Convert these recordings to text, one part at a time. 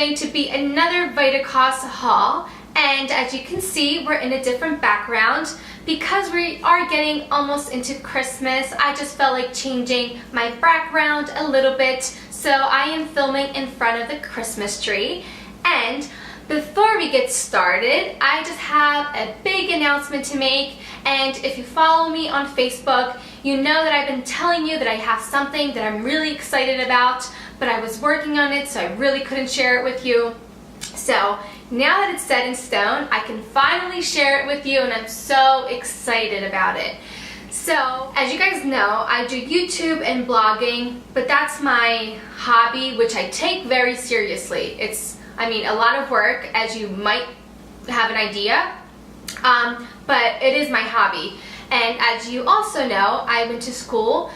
going to be another Vitacost haul, and as you can see, we're in a different background. Because we are getting almost into Christmas, I just felt like changing my background a little bit, so I am filming in front of the Christmas tree. And before we get started, I just have a big announcement to make, and if you follow me on Facebook, you know that I've been telling you that I have something that I'm really excited about, but I was working on it, so I really couldn't share it with you. So now that it's set in stone, I can finally share it with you, and I'm so excited about it. So, as you guys know, I do YouTube and blogging, but that's my hobby, which I take very seriously. It's, a lot of work, as you might have an idea, but it is my hobby. And as you also know, I went to school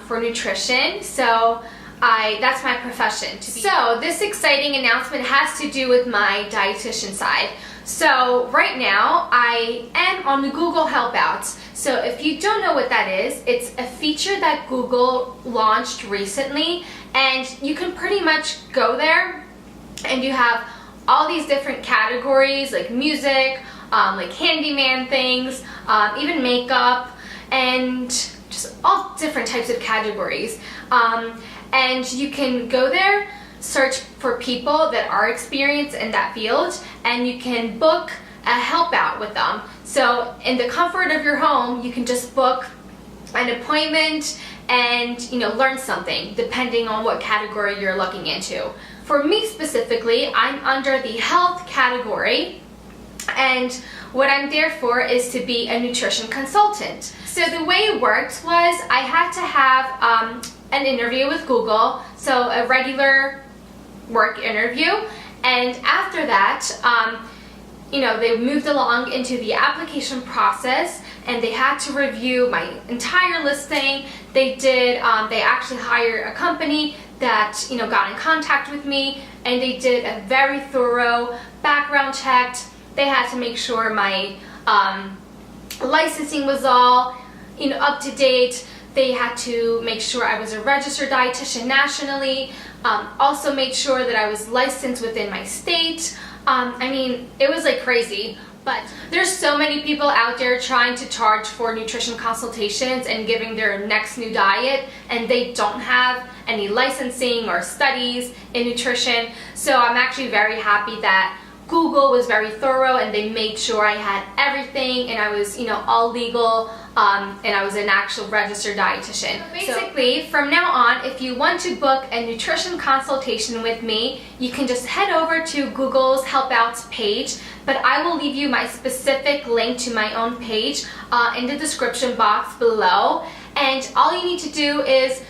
for nutrition, so that's my profession. So this exciting announcement has to do with my dietitian side. So right now I am on the Google Helpouts. So if you don't know what that is, it's a feature that Google launched recently, and you can pretty much go there and you have all these different categories like music, like handyman things, even makeup, and just all different types of categories. And you can go there, search for people that are experienced in that field, and you can book a help out with them. So in the comfort of your home, you can just book an appointment and learn something depending on what category you're looking into. For me specifically, I'm under the health category, and what I'm there for is to be a nutrition consultant. So the way it worked was I had to have an interview with Google, so a regular work interview, and after that, they moved along into the application process, and they had to review my entire listing. They actually hired a company that got in contact with me, and they did a very thorough background check. They had to make sure my licensing was all up to date. They had to make sure I was a registered dietitian nationally, also made sure that I was licensed within my state. It was like crazy, but there's so many people out there trying to charge for nutrition consultations and giving their next new diet, and they don't have any licensing or studies in nutrition. So I'm actually very happy that Google was very thorough, and they made sure I had everything, and I was, all legal, and I was an actual registered dietitian. So basically, from now on, if you want to book a nutrition consultation with me, you can just head over to Google's Helpouts page, but I will leave you my specific link to my own page in the description box below, and all you need to do is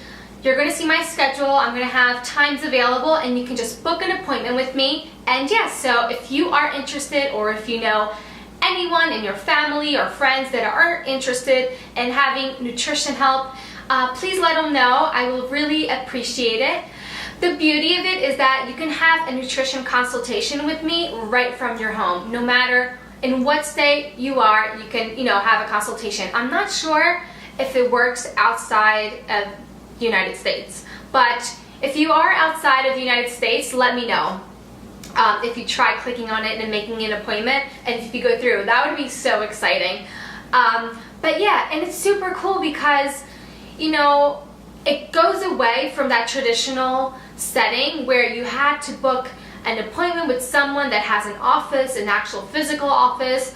you're going to see my schedule. I'm going to have times available, and you can just book an appointment with me. And yes, so if you are interested, or if you know anyone in your family or friends that are interested in having nutrition help, please let them know. I will really appreciate it. The beauty of it is that you can have a nutrition consultation with me right from your home. No matter in what state you are, you can have a consultation. I'm not sure if it works outside of United States, but if you are outside of the United States, let me know. If you try clicking on it and making an appointment, and if you go through, that would be so exciting. But yeah, and it's super cool because it goes away from that traditional setting where you had to book an appointment with someone that has an office, an actual physical office,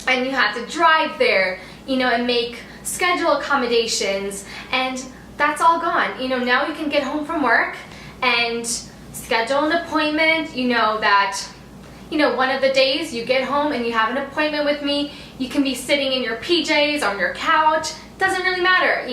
and you had to drive there, and make schedule accommodations, and that's all gone. Now you can get home from work and schedule an appointment. One of the days you get home and you have an appointment with me, you can be sitting in your PJs on your couch. Doesn't really matter,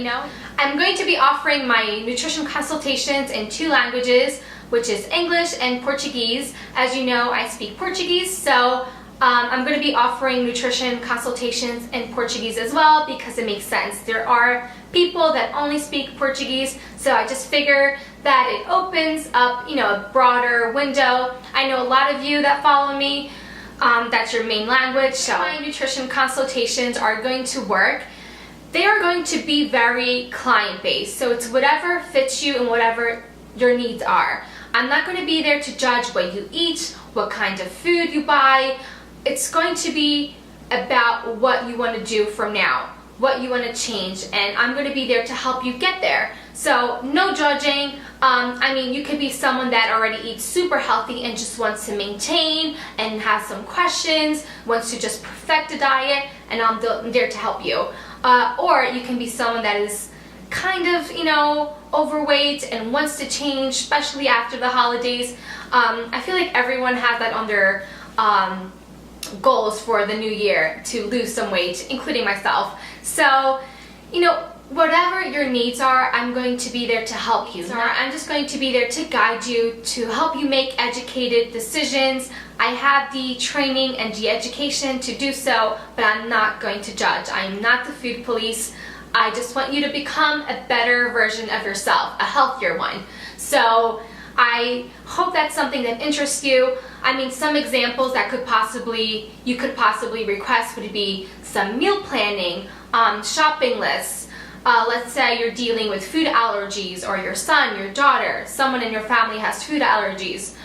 I'm going to be offering my nutrition consultations in 2 languages, which is English and Portuguese. As you know, I speak Portuguese, so I'm going to be offering nutrition consultations in Portuguese as well, because it makes sense. There are people that only speak Portuguese, so I just figure that it opens up, a broader window. I know a lot of you that follow me, that's your main language, so my nutrition consultations are going to work. They are going to be very client-based, so it's whatever fits you and whatever your needs are. I'm not going to be there to judge what you eat, what kind of food you buy. It's going to be about what you want to do from now, what you want to change, and I'm going to be there to help you get there. So no judging. I mean, you could be someone that already eats super healthy and just wants to maintain and has some questions, wants to just perfect a diet, and I'm there to help you. Or you can be someone that is kind of, you know, overweight and wants to change, especially after the holidays. I feel like everyone has that on their goals for the new year, to lose some weight, including myself. So, you know, whatever your needs are, I'm going to be there to help you. I'm just going to be there to guide you, to help you make educated decisions. I have the training and the education to do so, but I'm not going to judge. I'm not the food police. I just want you to become a better version of yourself, a healthier one. So I hope that's something that interests you. I mean, some examples that you could possibly request would be some meal planning, shopping lists. Let's say you're dealing with food allergies, or your son, your daughter, someone in your family has food allergies,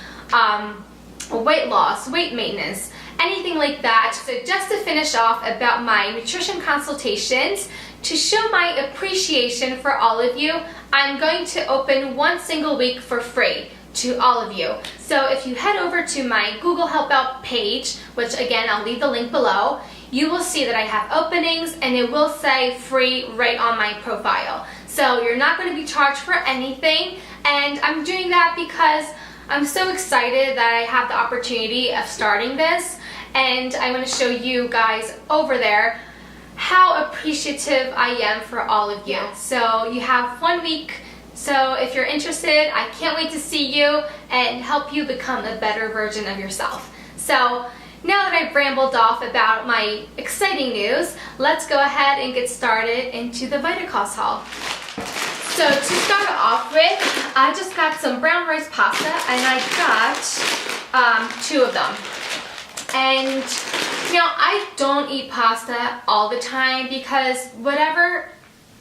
weight loss, weight maintenance, anything like that. So just to finish off about my nutrition consultations, to show my appreciation for all of you, I'm going to open one single week for free to all of you. So if you head over to my Google Help Out page, which again, I'll leave the link below, you will see that I have openings, and it will say free right on my profile. So you're not going to be charged for anything, and I'm doing that because I'm so excited that I have the opportunity of starting this, and I want to show you guys over there how appreciative I am for all of you. So you have 1 week. So if you're interested, I can't wait to see you and help you become a better version of yourself. So now that I've rambled off about my exciting news, let's go ahead and get started into the Vitacost haul. So to start off with, I just got some brown rice pasta, and I got 2 of them. And you know, I don't eat pasta all the time because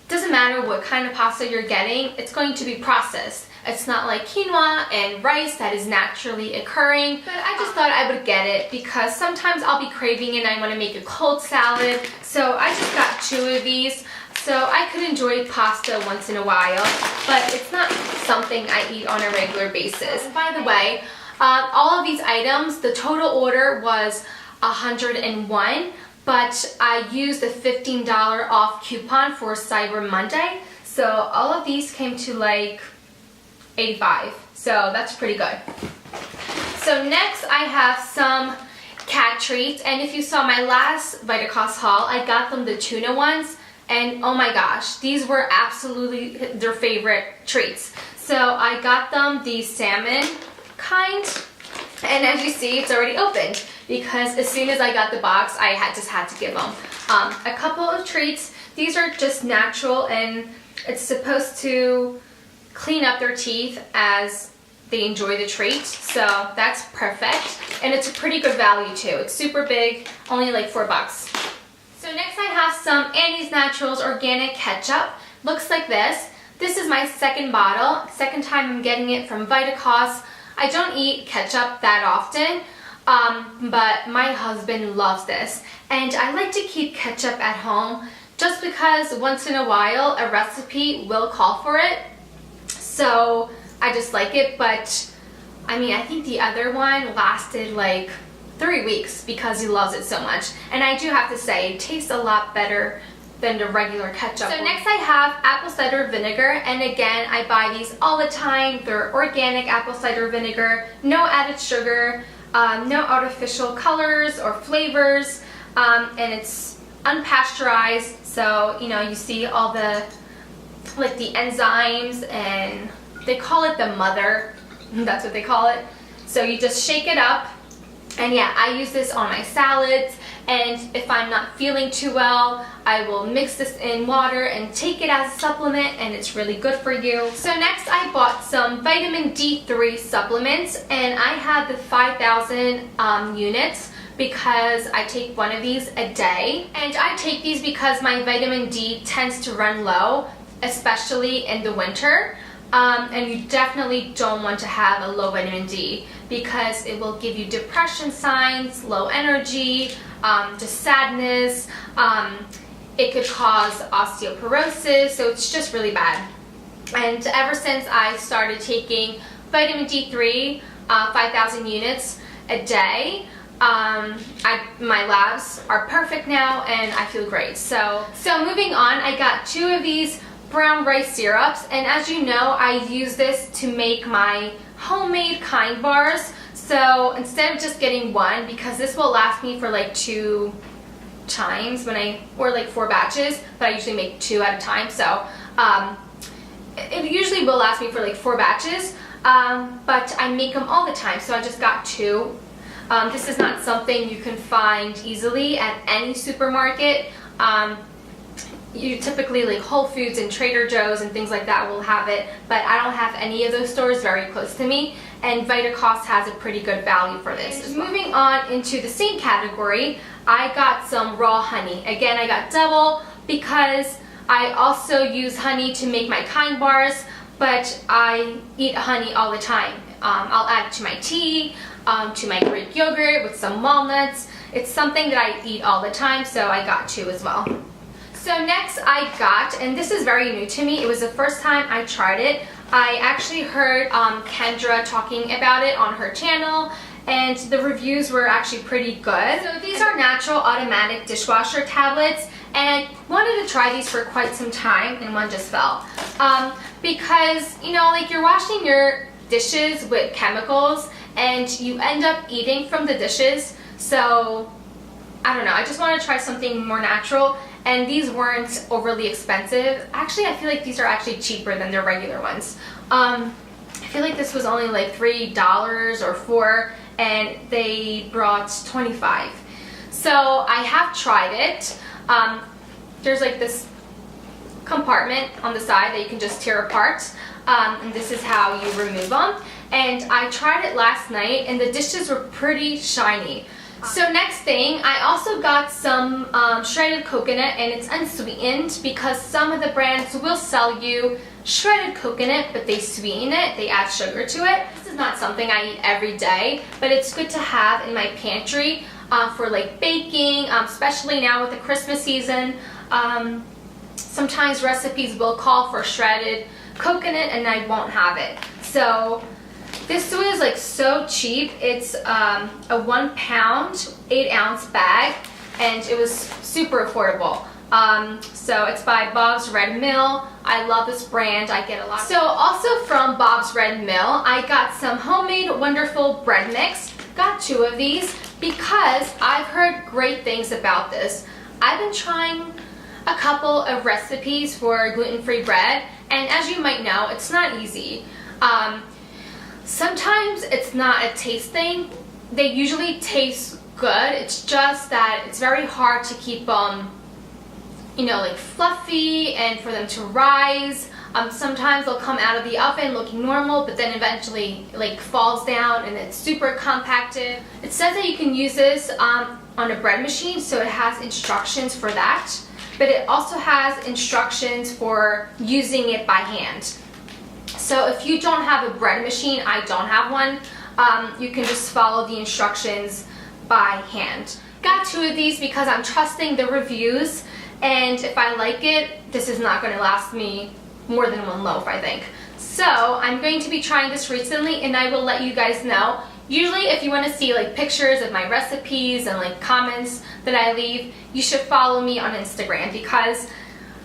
doesn't matter what kind of pasta you're getting, it's going to be processed. It's not like quinoa and rice that is naturally occurring. But I just thought I would get it because sometimes I'll be craving it and I want to make a cold salad. So I just got 2 of these. So I could enjoy pasta once in a while, but it's not something I eat on a regular basis. By the way, all of these items, the total order was $101, but I used a $15 off coupon for Cyber Monday. So all of these came to like $85, so that's pretty good. So next I have some cat treats, and if you saw my last Vitacost haul, I got them the tuna ones, and oh my gosh, these were absolutely their favorite treats. So I got them the salmon kind, and as you see, it's already opened because as soon as I got the box, I just had to give them a couple of treats. These are just natural, and it's supposed to clean up their teeth as they enjoy the treat, so that's perfect. And it's a pretty good value too. It's super big, only like $4. So next I have some Annie's Naturals organic ketchup. Looks like this. This is my second bottle, second time I'm getting it from Vitacost. I don't eat ketchup that often, but my husband loves this. And I like to keep ketchup at home just because once in a while a recipe will call for it. So I just like it, but I mean, I think the other one lasted like 3 weeks because he loves it so much. And I do have to say, it tastes a lot better than the regular ketchup. So next I have apple cider vinegar, and again, I buy these all the time. They're organic apple cider vinegar, no added sugar, no artificial colors or flavors, and it's unpasteurized, so you know, you see all the like the enzymes, and they call it the mother, that's what they call it. So you just shake it up, and yeah, I use this on my salads, and if I'm not feeling too well, I will mix this in water and take it as a supplement, and it's really good for you. So next I bought some vitamin D3 supplements, and I had the 5,000 units because I take one of these a day, and I take these because my vitamin D tends to run low, especially in the winter. And you definitely don't want to have a low vitamin D because it will give you depression signs, low energy, just sadness. It could cause osteoporosis, so it's just really bad. And ever since I started taking vitamin D3, 5,000 units a day, my labs are perfect now and I feel great. So moving on, I got 2 of these brown rice syrups, and as you know, I use this to make my homemade kind bars. So instead of just getting 1, because this will last me for like 2 times or like 4 batches, but I usually make 2 at a time. So it usually will last me for like 4 batches, but I make them all the time, so I just got 2. This is not something you can find easily at any supermarket. You typically, like Whole Foods and Trader Joe's and things like that will have it, but I don't have any of those stores very close to me, and Vitacost has a pretty good value for this as well. Moving on into the same category, I got some raw honey. Again, I got double because I also use honey to make my kind bars, but I eat honey all the time. I'll add it to my tea, to my Greek yogurt with some walnuts. It's something that I eat all the time, so I got 2 as well. So next I got, and this is very new to me, it was the first time I tried it. I actually heard Kendra talking about it on her channel, and the reviews were actually pretty good. So these are natural automatic dishwasher tablets, and I wanted to try these for quite some time, and one just fell. Because, you know, like you're washing your dishes with chemicals, and you end up eating from the dishes, so I don't know, I just want to try something more natural, and these weren't overly expensive. Actually, I feel like these are actually cheaper than their regular ones. I feel like this was only like $3 or $4, and they brought 25. So I have tried it. There's like this compartment on the side that you can just tear apart, and this is how you remove them. And I tried it last night, and the dishes were pretty shiny. So next thing, I also got some shredded coconut, and it's unsweetened because some of the brands will sell you shredded coconut, but they sweeten it, they add sugar to it. This is not something I eat every day, but it's good to have in my pantry for like baking, especially now with the Christmas season. Sometimes recipes will call for shredded coconut and I won't have it. So this was like so cheap. It's a 1 pound, 8 ounce bag, and it was super affordable. So it's by Bob's Red Mill. I love this brand. I get a lot. So also from Bob's Red Mill, I got some homemade wonderful bread mix. Got 2 of these because I've heard great things about this. I've been trying a couple of recipes for gluten-free bread, and as you might know, it's not easy. Sometimes it's not a taste thing. They usually taste good. It's just that it's very hard to keep them, you know, like fluffy and for them to rise. Sometimes they'll come out of the oven looking normal, but then eventually like falls down and it's super compacted. It says that you can use this on a bread machine, so it has instructions for that. But it also has instructions for using it by hand. So if you don't have a bread machine, I don't have one, you can just follow the instructions by hand. Got 2 of these because I'm trusting the reviews, and if I like it, this is not going to last me more than 1 loaf, I think. So I'm going to be trying this recently, and I will let you guys know. Usually if you want to see like pictures of my recipes and like comments that I leave, you should follow me on Instagram, because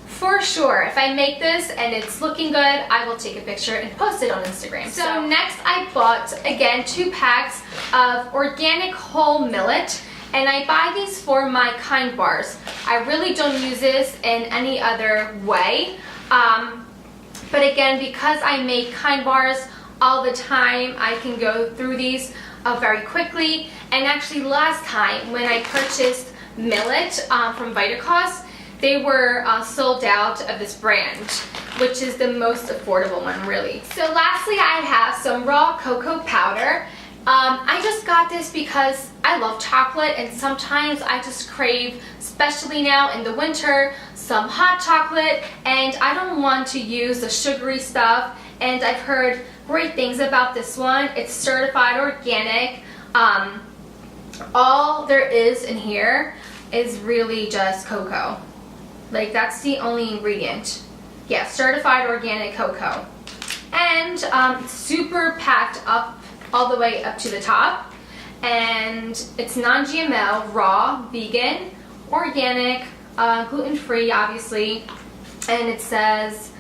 for sure, if I make this and it's looking good, I will take a picture and post it on Instagram. So next I bought, again, 2 packs of organic whole millet, and I buy these for my kind bars. I really don't use this in any other way. But again, because I make kind bars all the time, I can go through these very quickly. And actually last time when I purchased Millet from Vitacost, they were sold out of this brand, which is the most affordable one, really. So lastly, I have some raw cocoa powder. I just got this because I love chocolate, and sometimes I just crave, especially now in the winter, some hot chocolate, and I don't want to use the sugary stuff and I've heard great things about this one. It's certified organic. All there is in here is really just cocoa. Like, that's the only ingredient. Yeah, certified organic cocoa. And super packed up all the way up to the top. And it's non-GMO, raw, vegan, organic, gluten-free, obviously. And it says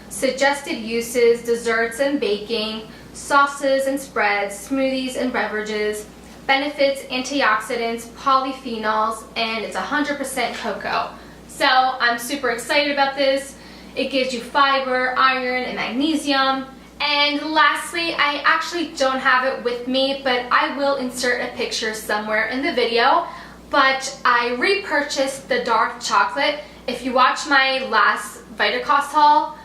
suggested uses: desserts and baking, sauces and spreads, smoothies and beverages, benefits, antioxidants, polyphenols, and it's 100% cocoa. So I'm super excited about this. It gives you fiber, iron, and magnesium. And lastly, I actually don't have it with me, but I will insert a picture somewhere in the video. But I repurchased the dark chocolate. If you watched my last Vitacost haul,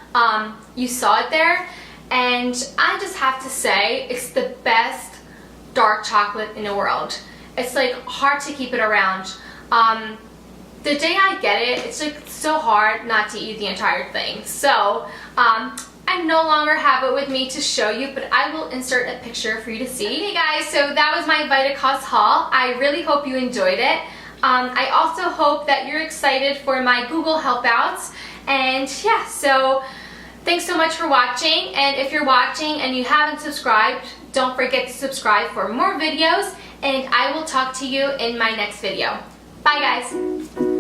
you saw it there. And I just have to say, it's the best dark chocolate in the world. It's like hard to keep it around. The day I get it, it's like so hard not to eat the entire thing. So I no longer have it with me to show you, but I will insert a picture for you to see. Okay guys, so that was my Vitacost haul. I really hope you enjoyed it. I also hope that you're excited for my Google helpouts. And yeah, so thanks so much for watching. And if you're watching and you haven't subscribed, don't forget to subscribe for more videos. And I will talk to you in my next video. Bye guys.